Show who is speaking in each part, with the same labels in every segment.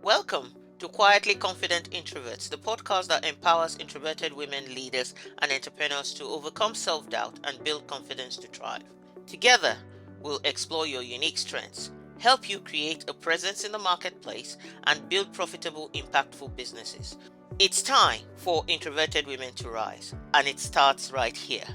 Speaker 1: Welcome to Quietly Confident Introverts, the podcast that empowers introverted women leaders and entrepreneurs to overcome self doubt and build confidence to thrive. Together, we'll explore your unique strengths, help you create a presence in the marketplace, and build profitable, impactful businesses. It's time for introverted women to rise, and it starts right here.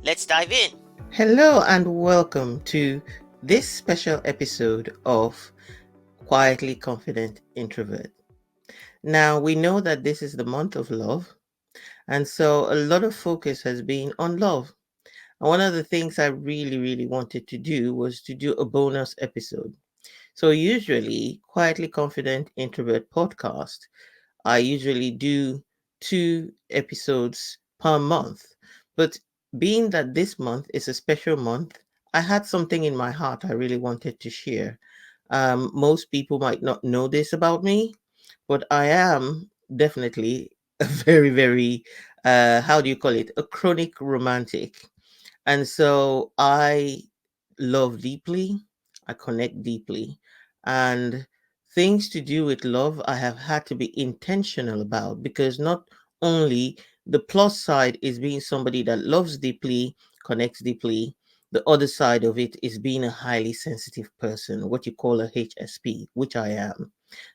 Speaker 1: Let's dive in.
Speaker 2: Hello and welcome to this special episode of Quietly Confident Introvert. Now, we know that this is the month of love, and so a lot of focus has been on love. And one of the things I really wanted to do was to do a bonus episode. So, usually, Quietly Confident Introvert podcast, I usually do 2 episodes per month. But being that this month is a special month, I had something in my heart I really wanted to share. Most people might not know this about me, but I am definitely a very, how do you call it? A chronic romantic. And so I love deeply, I connect deeply, and things to do with love I have had to be intentional about because not only the plus side is being somebody that loves deeply, connects deeply, the other side of it is being a highly sensitive person, what you call a HSP, which I am.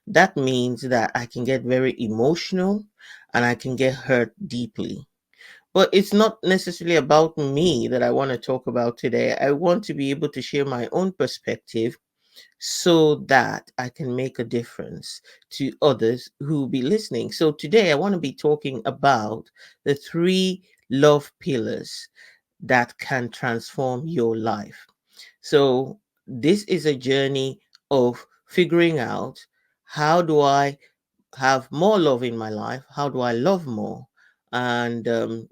Speaker 2: That means that I can get very emotional and I can get hurt deeply. But it's not necessarily about me that I want to talk about today. I want to be able to share my own perspective so that I can make a difference to others who will be listening. So today I want to be talking about the 3 love pillars that can transform your life. So this is a journey of figuring out, how do I have more love in my life? How do I love more? And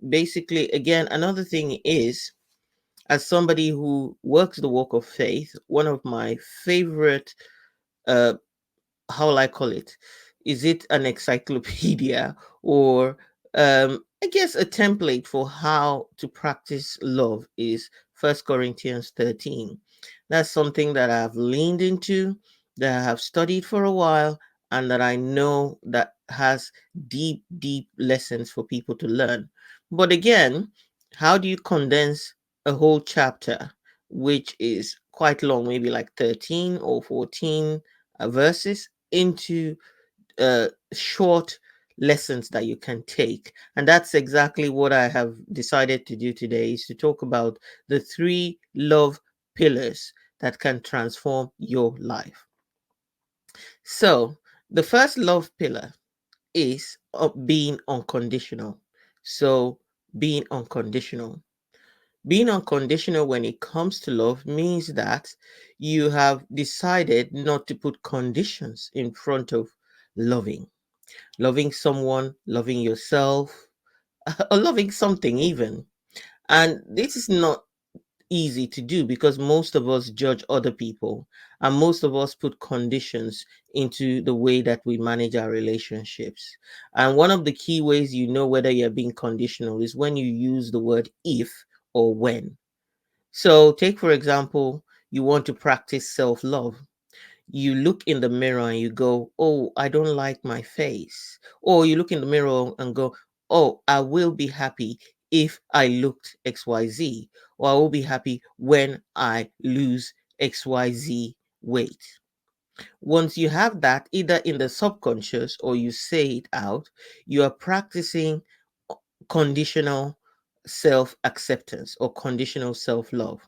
Speaker 2: basically, again, another thing is, as somebody who works the walk of faith, one of my favorite, uh, how will I call it? Is it an encyclopedia or, I guess, a template for how to practice love is First Corinthians 13. That's something that I've leaned into, that I have studied for a while, and that I know that has deep lessons for people to learn. But again, how do you condense a whole chapter, which is quite long, maybe like 13 or 14 verses, into short lessons that you can take? And that's exactly what I have decided to do today, is to talk about the 3 love pillars that can transform your life. So the first love pillar is being unconditional. So being unconditional. Being unconditional when it comes to love means that you have decided not to put conditions in front of loving. Loving someone, loving yourself, or loving something even. And this is not easy to do because most of us judge other people and most of us put conditions into the way that we manage our relationships. And one of the key ways you know whether you're being conditional is when you use the word if or when. So, take for example, you want to practice self love. You look in the mirror and you go, "Oh, I don't like my face." Or you look in the mirror and go, "Oh, I will be happy if I looked XYZ." Or I will be happy when I lose XYZ weight. Once you have that, either in the subconscious or you say it out, you are practicing conditional self acceptance or conditional self love.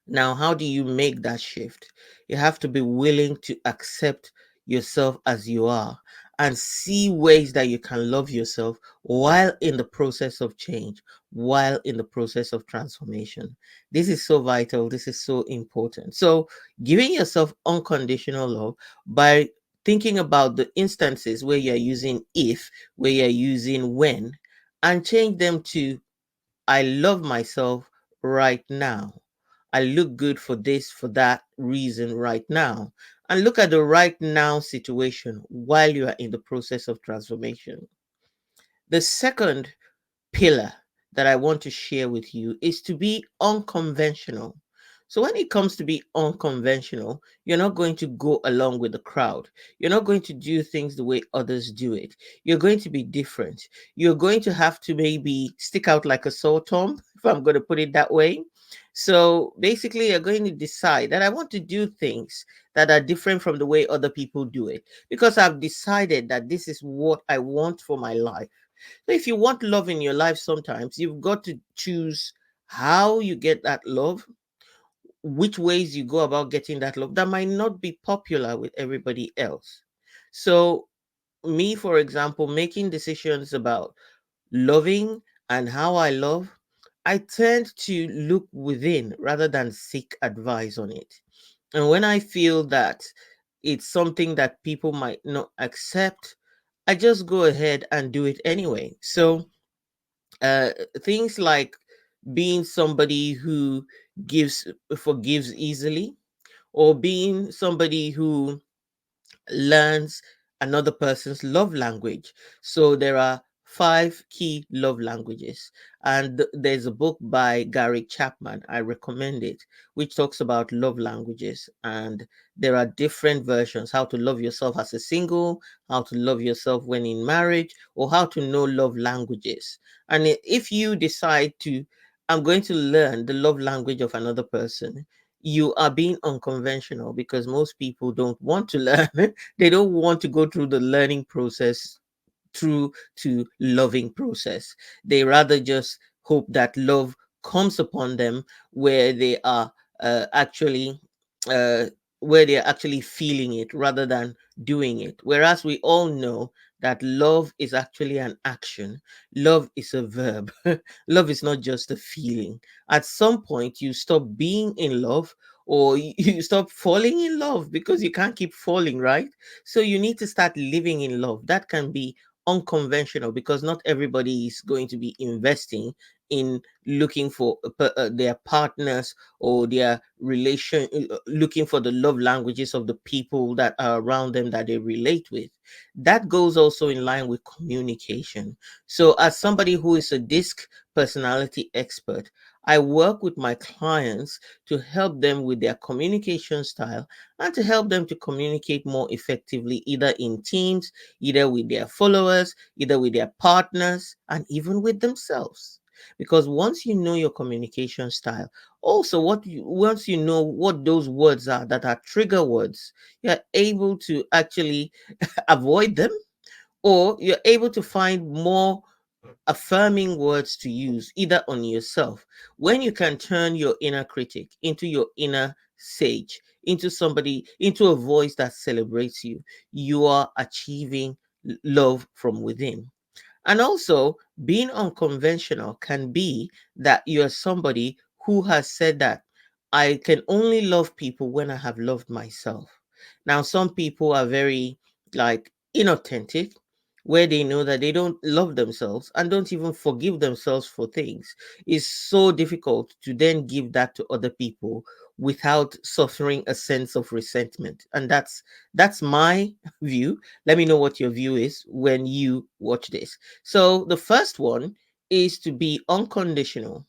Speaker 2: Now, how do you make that shift? You have to be willing to accept yourself as you are and see ways that you can love yourself while in the process of change, while in the process of transformation. This is so vital. This is so important. So, giving yourself unconditional love by thinking about the instances where you're using if, where you're using when, and change them to I love myself right now. I look good for this, for that reason right now. And look at the right now situation while you are in the process of transformation. The second pillar that I want to share with you is to be unconventional. So when it comes to be unconventional, you're not going to go along with the crowd. You're not going to do things the way others do it. You're going to be different. You're going to have to maybe stick out like a sore thumb, if I'm going to put it that way. So basically, you're going to decide that I want to do things that are different from the way other people do it because I've decided that this is what I want for my life. So if you want love in your life, sometimes you've got to choose how you get that love, which ways you go about getting that love that might not be popular with everybody else. So, me, for example, making decisions about loving and how I love, I tend to look within rather than seek advice on it. And when I feel that it's something that people might not accept, I just go ahead and do it anyway. So, uh, things like being somebody who gives forgives easily, or being somebody who learns another person's love language. So there are five key love languages. And there's a book by Gary Chapman, I recommend it, which talks about love languages. And there are different versions: how to love yourself as a single, how to love yourself when in marriage, or how to know love languages. And if you decide to, I'm going to learn the love language of another person, you are being unconventional because most people don't want to learn. They don't want to go through the learning process through to loving process. They rather just hope that love comes upon them where they are actually uh, where they are actually feeling it rather than doing it. Whereas we all know that love is actually an action. Love is a verb. Love is not just a feeling. At some point, you stop being in love, or you stop falling in love because you can't keep falling, right? So you need to start living in love. That can be unconventional because not everybody is going to be investing in looking for their partners or their relation, looking for the love languages of the people that are around them that they relate with. That goes also in line with communication. So as somebody who is a disc personality expert, I work with my clients to help them with their communication style and to help them to communicate more effectively, either in teams, either with their followers, either with their partners, and even with themselves. Because once you know your communication style, also once you know what those words are that are trigger words, you're able to actually avoid them, or you're able to find more affirming words to use either on yourself. When you can turn your inner critic into your inner sage, into somebody, into a voice that celebrates you, you are achieving love from within. And also, being unconventional can be that you're somebody who has said that I can only love people when I have loved myself. Now, some people are very like inauthentic, where they know that they don't love themselves and don't even forgive themselves for things. It's so difficult to then give that to other people without suffering a sense of resentment. And that's my view. Let me know what your view is when you watch this. So the first one is to be unconditional.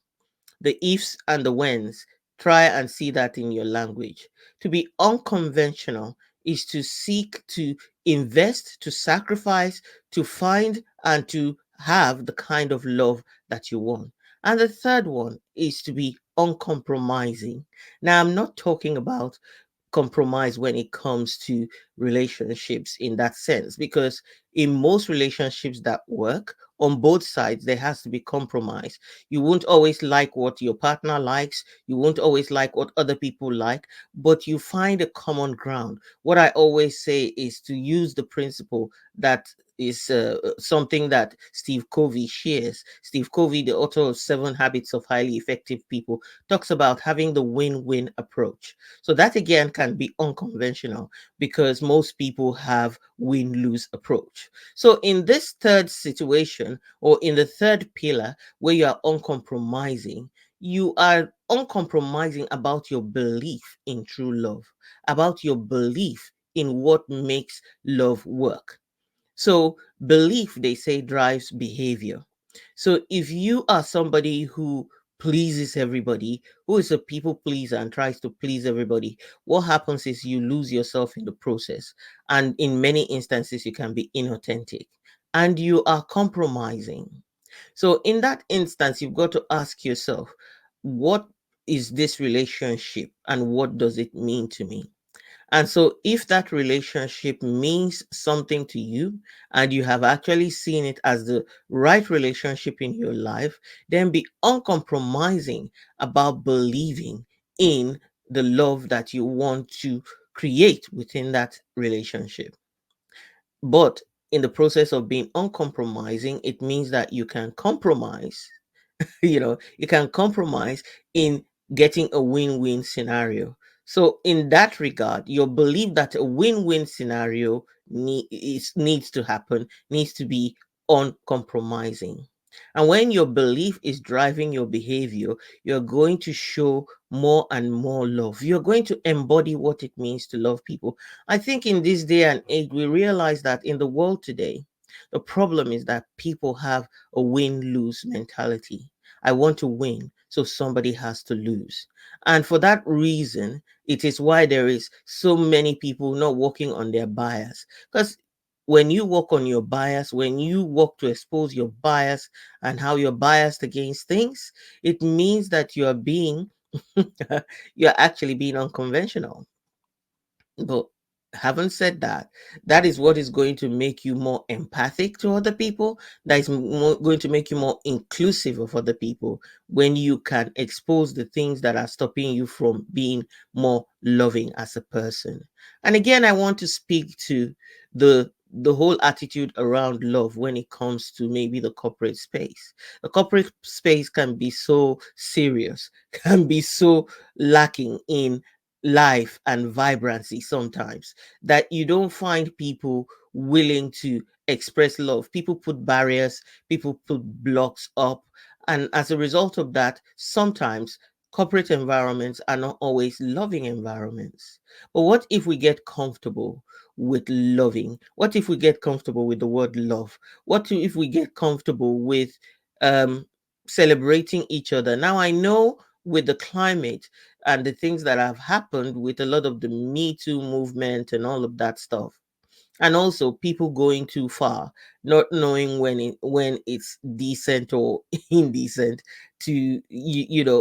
Speaker 2: The ifs and the whens, try and see that in your language. To be unconventional is to seek to invest, to sacrifice, to find, and to have the kind of love that you want. And the third one is to be uncompromising. Now, I'm not talking about compromise when it comes to relationships in that sense, because in most relationships that work on both sides there has to be compromise. You won't always like what your partner likes, you won't always like what other people like, but you find a common ground. What I always say is to use the principle that is something that Steve Covey shares. Steve Covey, the author of 7 Habits of Highly Effective People, talks about having the win-win approach. So that again can be unconventional because most people have win-lose approach. So in this third situation, or in the third pillar where you are uncompromising, you are uncompromising about your belief in true love, about your belief in what makes love work. So belief, they say, drives behavior. So if you are somebody who pleases everybody, who is a people pleaser and tries to please everybody, what happens is you lose yourself in the process. And in many instances, you can be inauthentic and you are compromising. So, in that instance, you've got to ask yourself, what is this relationship and what does it mean to me? And so, if that relationship means something to you and you have actually seen it as the right relationship in your life, then be uncompromising about believing in the love that you want to create within that relationship. But in the process of being uncompromising, it means that you can compromise. You can compromise in getting a win-win scenario. So in that regard, your belief that a win-win scenario needs to happen needs to be uncompromising. And when your belief is driving your behavior, you're going to show more and more love. You're going to embody what it means to love people. I think in this day and age, we realize that in the world today, the problem is that people have a win-lose mentality. I want to win, so somebody has to lose. And for that reason, it is why there is so many people not working on their bias. Because when you work on your bias, when you work to expose your bias and how you're biased against things, it means that you're being, you're actually being unconventional. But having said that, that is what is going to make you more empathic to other people. That is going to make you more inclusive of other people when you can expose the things that are stopping you from being more loving as a person. And again, I want to speak to the whole attitude around love when it comes to maybe the corporate space. The corporate space can be so serious, can be so lacking in life and vibrancy sometimes, that you don't find people willing to express love. People put barriers, people put blocks up. And as a result of that, sometimes corporate environments are not always loving environments. But what if we get comfortable with loving? What if we get comfortable with the word love? What if we get comfortable with um, celebrating each other? Now, I know with the climate and the things that have happened with a lot of the Me Too movement and all of that stuff. And also people going too far, not knowing when it's decent or indecent to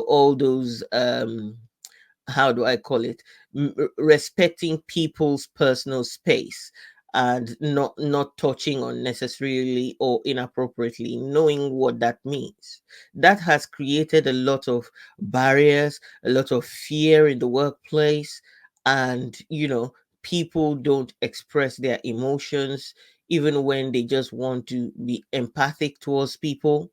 Speaker 2: all those how do I call it, respecting people's personal space and not touching unnecessarily or inappropriately, knowing what that means. That has created a lot of barriers, a lot of fear in the workplace, and people don't express their emotions even when they just want to be empathic towards people.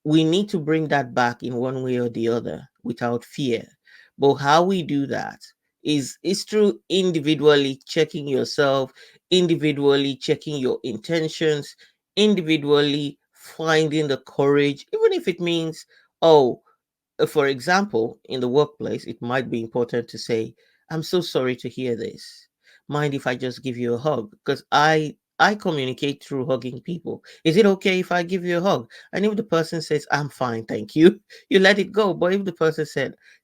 Speaker 2: We need to bring that back in one way or the other without fear. But how we do that is through individually checking yourself, individually checking your intentions, individually finding the courage, even if it means, oh, for example, in the workplace, it might be important to say, I'm so sorry to hear this. Mind if I just give you a hug? Because I communicate through hugging people. Is it okay if I give you a hug? And if the person says, I'm fine, thank you, you let it go. But if the person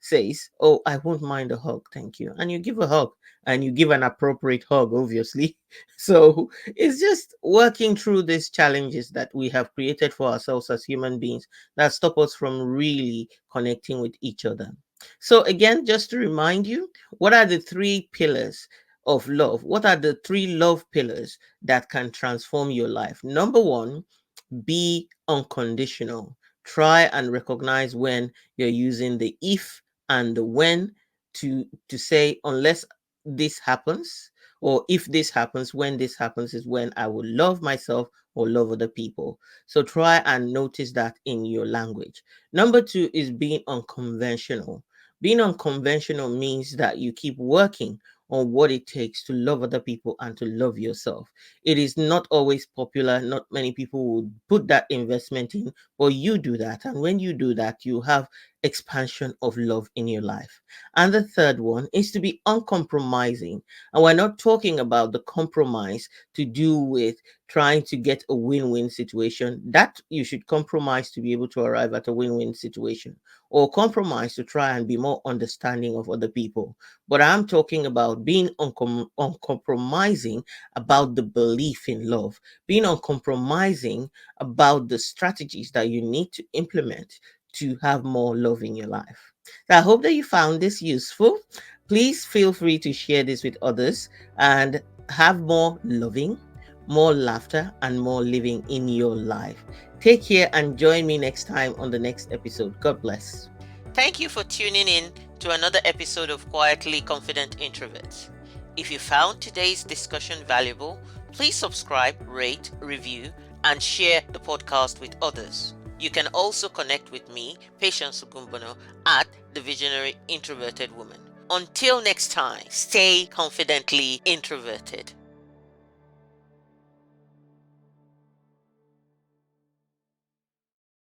Speaker 2: says, oh, I won't mind a hug, thank you, and you give a hug and you give an appropriate hug, obviously. So it's just working through these challenges that we have created for ourselves as human beings that stop us from really connecting with each other. So, again, just to remind you, what are the three pillars of love? What are the three love pillars that can transform your life? Number one, be unconditional. Try and recognize when you're using the if and the when to say, unless this happens, or if this happens, when this happens is when I will love myself or love other people. So try and notice that in your language. Number two is being unconventional. Being unconventional means that you keep working on what it takes to love other people and to love yourself. It is not always popular. Not many people would put that investment in, but you do that. And when you do that, you have expansion of love in your life. And the third one is to be uncompromising. And we're not talking about the compromise to do with trying to get a win-win situation. That you should compromise to be able to arrive at a win-win situation, or compromise to try and be more understanding of other people. But I'm talking about being uncompromising about the belief in love, being uncompromising about the strategies that you need to implement to have more love in your life. So I hope that you found this useful. Please feel free to share this with others and have more loving, more laughter, and more living in your life. Take care and join me next time on the next episode. God bless.
Speaker 1: Thank you for tuning in to another episode of Quietly Confident Introverts. If you found today's discussion valuable, please subscribe, rate, review, and share the podcast with others. You can also connect with me, Patience Ogunbona, at The Visionary Introverted Woman. Until next time, stay confidently introverted.